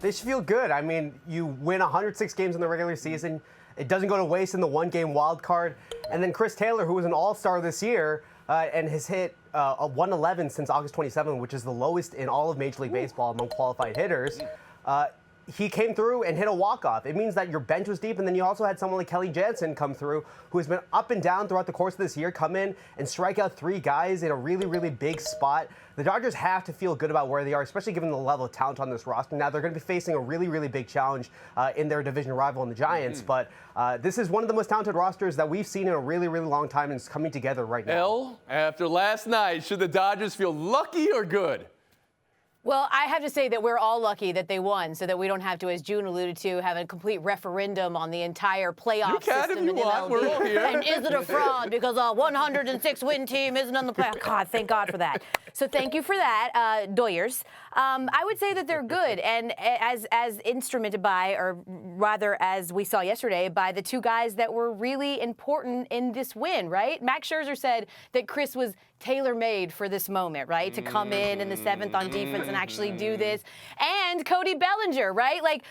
They should feel good. I mean, you win 106 games in the regular season. It doesn't go to waste in the one-game wild card. And then Chris Taylor, who was an all-star this year and has hit a 111 since August 27, which is the lowest in all of Major League Baseball among qualified hitters. He came through and hit a walk-off. It means that your bench was deep, and then you also had someone like Kelly Jansen come through, who has been up and down throughout the course of this year, come in and strike out 3 guys in a really, really big spot. The Dodgers have to feel good about where they are, especially given the level of talent on this roster. Now, they're going to be facing a really, really big challenge in their division rival in the Giants, but this is one of the most talented rosters that we've seen in a really, really long time, and it's coming together right now. After last night, should the Dodgers feel lucky or good? Well, I have to say that we're all lucky that they won so that we don't have to, as June alluded to, have a complete referendum on the entire playoff system in MLB. We're all here. And is it a fraud because a 106-win team isn't on the playoff? God, thank God for that. So thank you for that, Doyers. I would say that they're good, and as instrumented by, or rather as we saw yesterday, by the 2 guys that were really important in this win, right? Max Scherzer said that Chris was tailor-made for this moment, right? To come in the 7th on defense and actually do this. And Cody Bellinger, right? Like,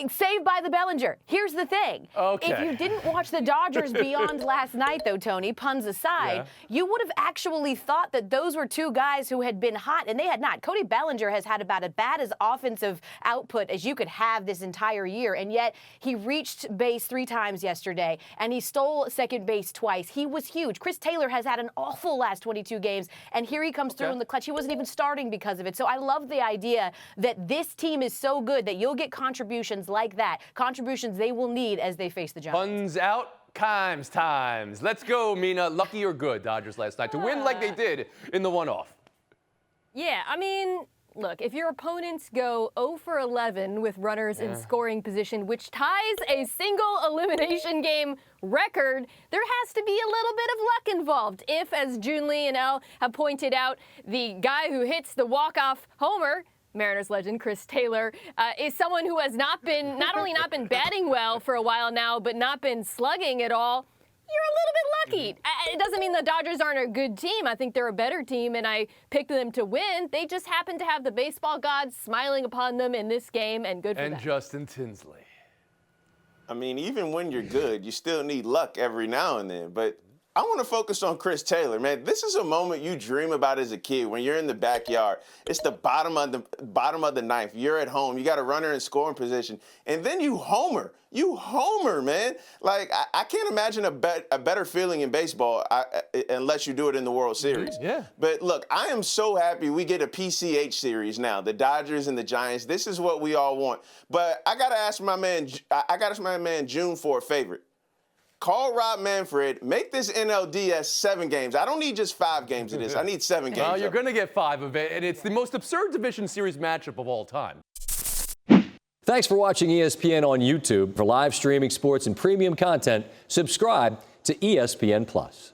saved by the Bellinger. Here's the thing. Okay. If you didn't watch the Dodgers beyond last night, though, Tony, puns aside, you would have actually thought that those were 2 guys who had been hot, and they had not. Cody Bellinger has had about as bad as offensive output as you could have this entire year, and yet he reached base 3 times yesterday, and he stole second base twice. He was huge. Chris Taylor has had an awful last 22 games, and here he comes through in the clutch. He wasn't even starting because of it. So I love the idea that this team is so good that you'll get contributions like that, contributions they will need as they face the Giants. Puns out, times. Let's go, Mina. Lucky or good, Dodgers last night to win like they did in the one-off. Yeah, I mean, look, if your opponents go 0 for 11 with runners in scoring position, which ties a single elimination game record, there has to be a little bit of luck involved. If, as June Lee and Elle have pointed out, the guy who hits the walk-off homer, Mariners legend Chris Taylor, is someone who has not only not been batting well for a while now, but not been slugging at all, you're a little bit lucky. It doesn't mean the Dodgers aren't a good team. I think they're a better team, and I picked them to win. They just happen to have the baseball gods smiling upon them in this game, and good for them. And Justin Tinsley. I mean, even when you're good, you still need luck every now and then. But I want to focus on Chris Taylor, man. This is a moment you dream about as a kid when you're in the backyard. It's the bottom of the ninth. You're at home. You got a runner in scoring position, and then you homer. You homer, man. Like, I can't imagine a better feeling in baseball unless you do it in the World Series. Yeah. But look, I am so happy we get a PCH series now. The Dodgers and the Giants. This is what we all want. But I gotta ask my man June for a favor. Call Rob Manfred. Make this NLDS 7 games. I don't need just 5 games of this. I need 7 games. Well, you're going to get 5 of it, and it's the most absurd division series matchup of all time. Thanks for watching ESPN on YouTube. For live streaming sports and premium content, subscribe to ESPN+.